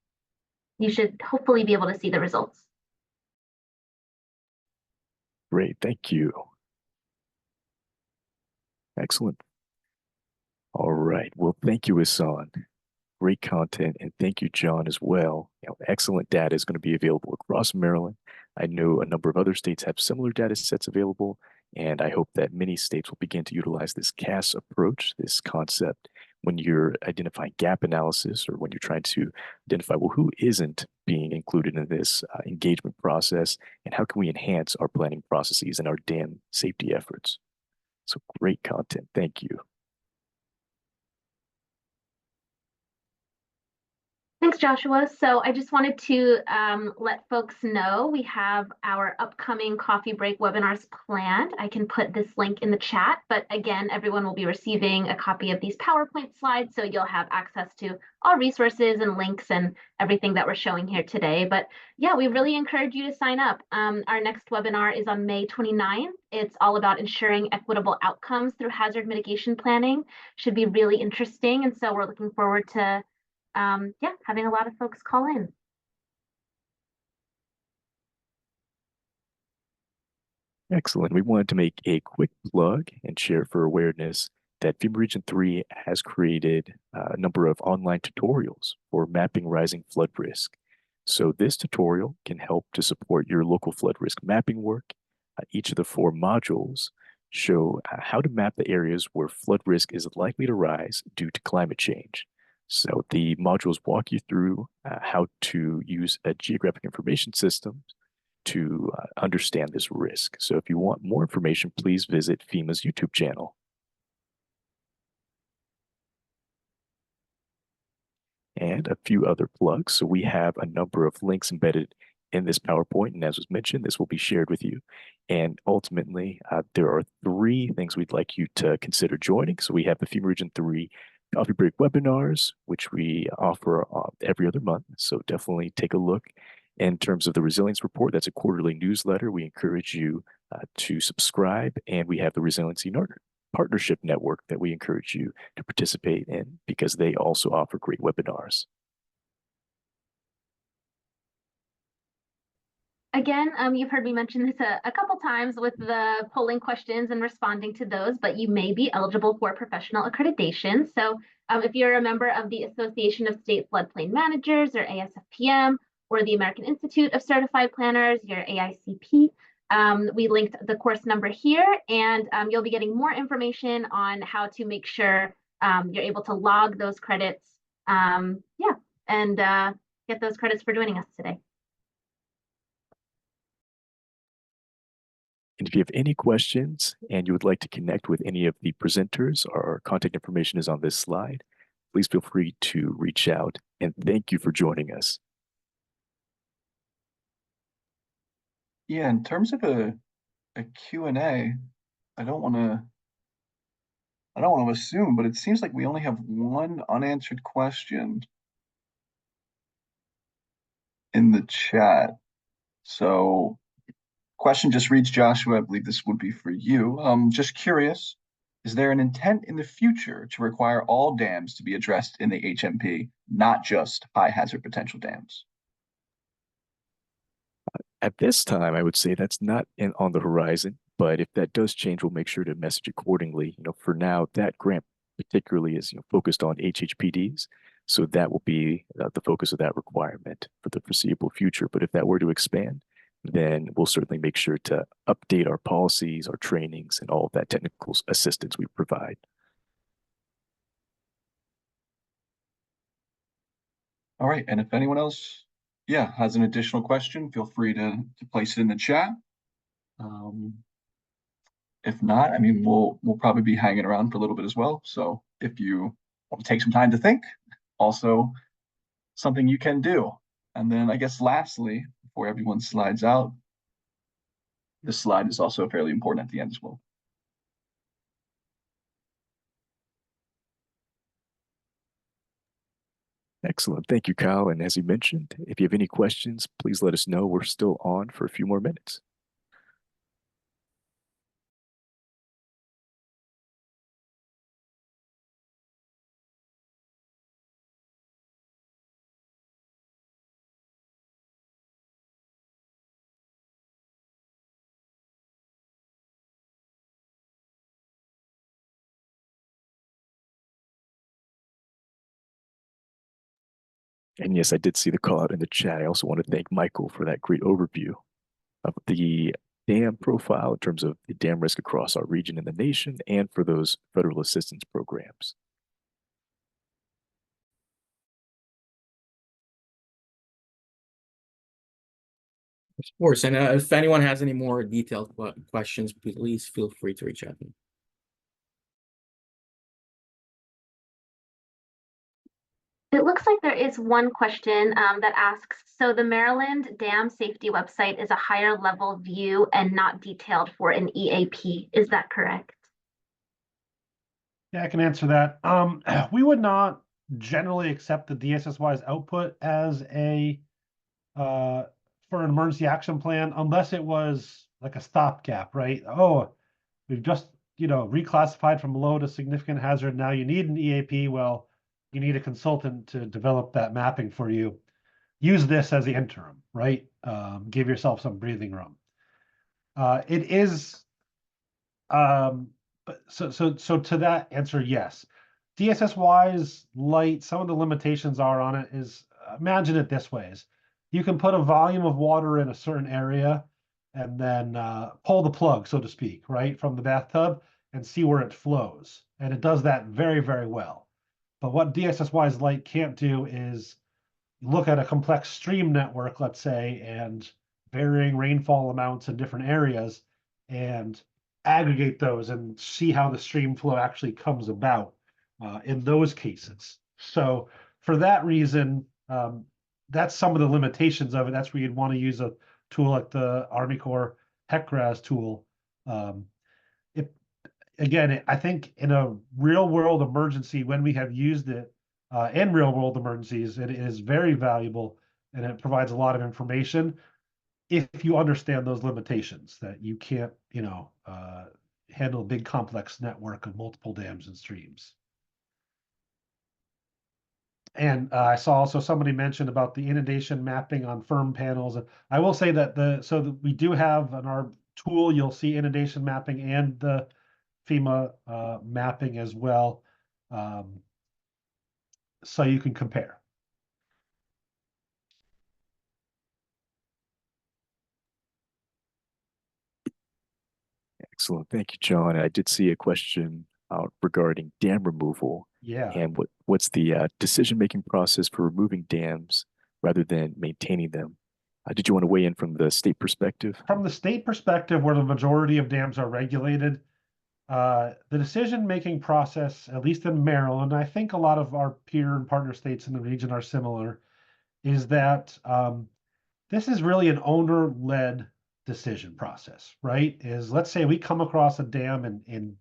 You should hopefully be able to see the results. Great, thank you. Excellent. All right, well, thank you, Hassan. Great content, and thank you, John, as well. Excellent data is going to be available across Maryland. I know a number of other states have similar data sets available, and I hope that many states will begin to utilize this CAS approach, this concept, when you're identifying gap analysis or when you're trying to identify, well, who isn't being included in this engagement process, and how can we enhance our planning processes and our dam safety efforts. So great content. Thank you. Thanks, Joshua. So I just wanted to let folks know we have our upcoming coffee break webinars planned. I can put this link in the chat, but again, everyone will be receiving a copy of these PowerPoint slides, so you'll have access to all resources and links and everything that we're showing here today. But yeah, we really encourage you to sign up. Our next webinar is on May 29th. It's all about ensuring equitable outcomes through hazard mitigation planning. Should be really interesting, and so we're looking forward to yeah, having a lot of folks call in. Excellent. We wanted to make a quick plug and share for awareness that FEMA Region 3 has created a number of online tutorials for mapping rising flood risk. So this tutorial can help to support your local flood risk mapping work. Each of the 4 modules show how to map the areas where flood risk is likely to rise due to climate change. So the modules walk you through how to use a geographic information system to understand this risk. So if you want more information, please visit FEMA's YouTube channel. And a few other plugs. So we have a number of links embedded in this PowerPoint, and as was mentioned, this will be shared with you. And ultimately, there are 3 things we'd like you to consider joining. So we have the FEMA Region 3 Coffee Break webinars, which we offer every other month. So definitely take a look. In terms of the Resilience Report, that's a quarterly newsletter. We encourage you to subscribe, and we have the Resiliency Partnership Network that we encourage you to participate in because they also offer great webinars. Again, you've heard me mention this a couple times with the polling questions and responding to those, but you may be eligible for professional accreditation. So if you're a member of the Association of State Floodplain Managers, or ASFPM, or the American Institute of Certified Planners, your AICP, we linked the course number here, and you'll be getting more information on how to make sure you're able to log those credits, and get those credits for joining us today. And if you have any questions and you would like to connect with any of the presenters, our contact information is on this slide. Please feel free to reach out, and thank you for joining us. Yeah, in terms of a Q&A, I don't want to assume, but it seems like we only have one unanswered question in the chat. So question just reads, Joshua, I believe this would be for you. Just curious, is there an intent in the future to require all dams to be addressed in the HMP, not just high hazard potential dams? At this time, I would say that's not on the horizon, but if that does change, we'll make sure to message accordingly. For now, that grant particularly is focused on HHPDs, so that will be the focus of that requirement for the foreseeable future. But if that were to expand, then we'll certainly make sure to update our policies, our trainings, and all of that technical assistance we provide. All right, and if anyone else, has an additional question, feel free to place it in the chat. If not, I mean, we'll probably be hanging around for a little bit as well. So if you want to take some time to think, also something you can do. And then I guess lastly, before everyone slides out, this slide is also fairly important at the end as well. Excellent. Thank you, Kyle. And as you mentioned, if you have any questions, please let us know. We're still on for a few more minutes. And yes, I did see the call out in the chat. I also want to thank Michael for that great overview of the dam profile in terms of the dam risk across our region and the nation, and for those federal assistance programs. Of course, and if anyone has any more detailed questions, please feel free to reach out to me. It looks like there is one question that asks, so the Maryland Dam Safety website is a higher level view and not detailed for an EAP. Is that correct? Yeah, I can answer that. We would not generally accept the DSSY's output as a for an emergency action plan unless it was like a stopgap, right? Oh, we've just reclassified from low to significant hazard. Now you need an EAP. Well, you need a consultant to develop that mapping for you. Use this as the interim, right? Give yourself some breathing room. It is but so to that answer, yes. DSSY's light, some of the limitations are on it is, imagine it this way, is you can put a volume of water in a certain area and then pull the plug, so to speak, right, from the bathtub and see where it flows. And it does that very, very well. But what DSSY's light can't do is look at a complex stream network, let's say, and varying rainfall amounts in different areas and aggregate those and see how the stream flow actually comes about in those cases. So for that reason, that's some of the limitations of it. That's where you'd want to use a tool like the Army Corps HECRAS tool. I think in a real world emergency, when we have used it in real world emergencies, it is very valuable and it provides a lot of information if you understand those limitations that you can't, handle a big complex network of multiple dams and streams. And I saw also somebody mentioned about the inundation mapping on firm panels. And I will say that we do have in our tool, you'll see inundation mapping and the FEMA mapping as well. So you can compare. Excellent. Thank you, John. I did see a question regarding dam removal. Yeah. And what's the decision-making process for removing dams rather than maintaining them? Did you want to weigh in from the state perspective? From the state perspective, where the majority of dams are regulated, the decision-making process, at least in Maryland, I think a lot of our peer and partner states in the region are similar, is that this is really an owner-led decision process, right? Let's say we come across a dam in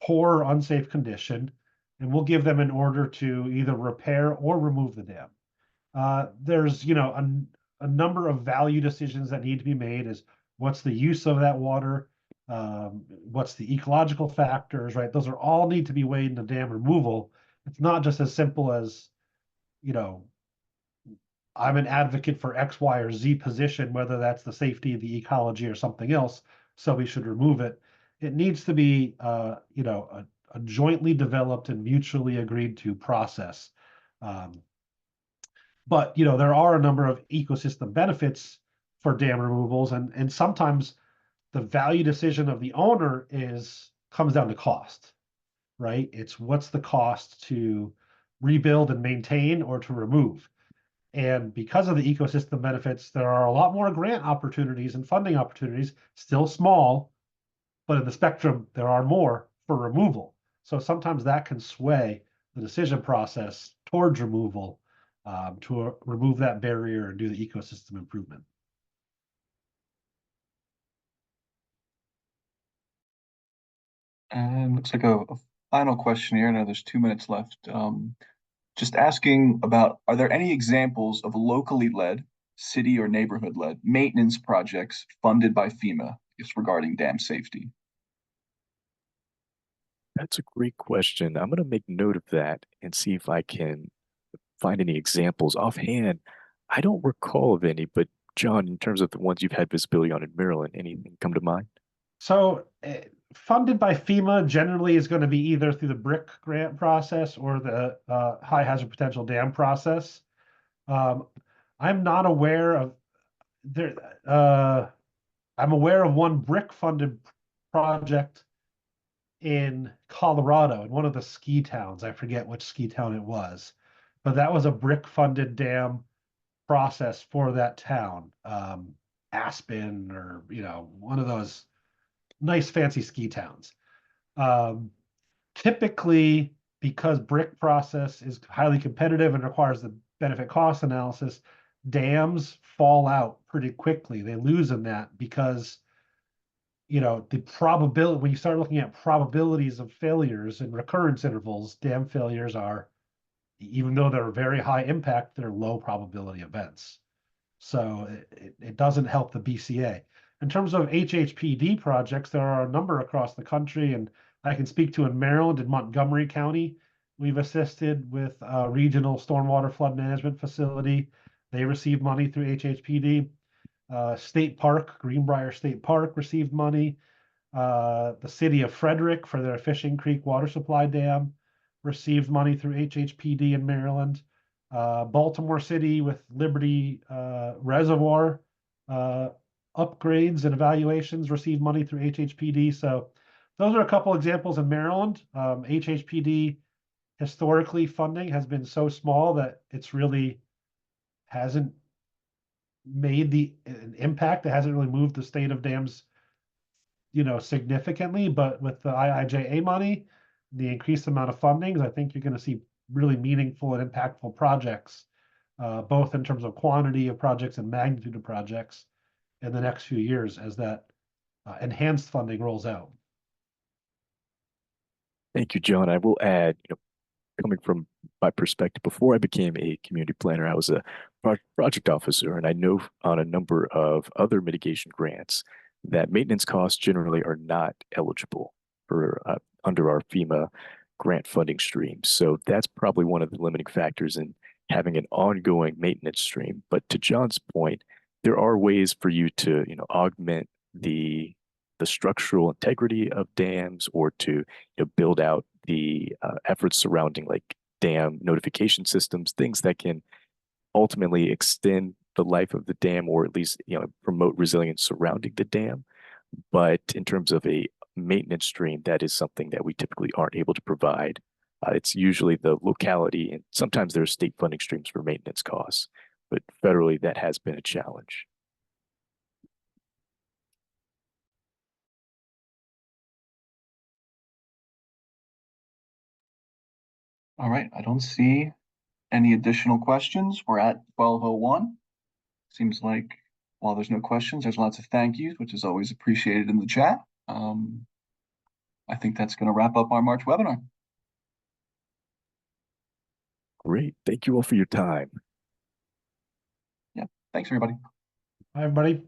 poor or unsafe condition, and we'll give them an order to either repair or remove the dam. There's a number of value decisions that need to be made. Is what's the use of that water? What's the ecological factors, right? Those are all need to be weighed in the dam removal. It's not just as simple as, I'm an advocate for X, Y, or Z position, whether that's the safety, the ecology, or something else, so we should remove it. It needs to be, a jointly developed and mutually agreed to process. But there are a number of ecosystem benefits for dam removals, and sometimes the value decision of the owner comes down to cost, right? It's what's the cost to rebuild and maintain or to remove. And because of the ecosystem benefits, there are a lot more grant opportunities and funding opportunities, still small, but in the spectrum, there are more for removal. So sometimes that can sway the decision process towards removal to remove that barrier and do the ecosystem improvement. And looks like a final question here. I know there's 2 minutes left. Just asking about, are there any examples of locally led, city or neighborhood led maintenance projects funded by FEMA regarding dam safety? That's a great question. I'm going to make note of that and see if I can find any examples. Offhand, I don't recall of any, but John, in terms of the ones you've had visibility on in Maryland, anything come to mind? So funded by FEMA generally is going to be either through the BRIC grant process or the high hazard potential dam process. I'm not aware of there. I'm aware of one BRIC funded project in Colorado, in one of the ski towns. I forget which ski town it was, but that was a BRIC funded dam process for that town. Aspen, or one of those nice fancy ski towns. Typically because BRIC process is highly competitive and requires the benefit cost analysis, dams fall out pretty quickly. They lose in that because, you know, the probability, when you start looking at probabilities of failures and recurrence intervals, dam failures are, even though they're very high impact, they're low probability events. So it doesn't help the BCA. In terms of HHPD projects, there are a number across the country, and I can speak to in Maryland and Montgomery County. We've assisted with a regional stormwater flood management facility. They received money through HHPD. State Park, Greenbrier State Park received money. The city of Frederick for their Fishing Creek water supply dam received money through HHPD in Maryland. Baltimore City with Liberty Reservoir upgrades and evaluations received money through HHPD. So those are a couple examples in Maryland. HHPD historically funding has been so small that it's really hasn't made an impact. It hasn't really moved the state of dams, you know, significantly. But with the IIJA money, the increased amount of fundings, I think you're going to see really meaningful and impactful projects, both in terms of quantity of projects and magnitude of projects in the next few years as that enhanced funding rolls out. Thank you, John. I will add, coming from my perspective, before I became a community planner, I was a project officer, and I know on a number of other mitigation grants that maintenance costs generally are not eligible for under our FEMA grant funding stream. So that's probably one of the limiting factors in having an ongoing maintenance stream. But to John's point, there are ways for you to, augment the structural integrity of dams, or to build out the efforts surrounding like dam notification systems, things that can ultimately extend the life of the dam, or at least promote resilience surrounding the dam. But in terms of a maintenance stream, that is something that we typically aren't able to provide. It's usually the locality, and sometimes there are state funding streams for maintenance costs, but federally that has been a challenge. All right, I don't see any additional questions. We're at 12:01. Seems like while there's no questions, there's lots of thank yous, which is always appreciated in the chat. I think that's going to wrap up our March webinar. Great. Thank you all for your time. Yeah, thanks everybody. Hi, everybody.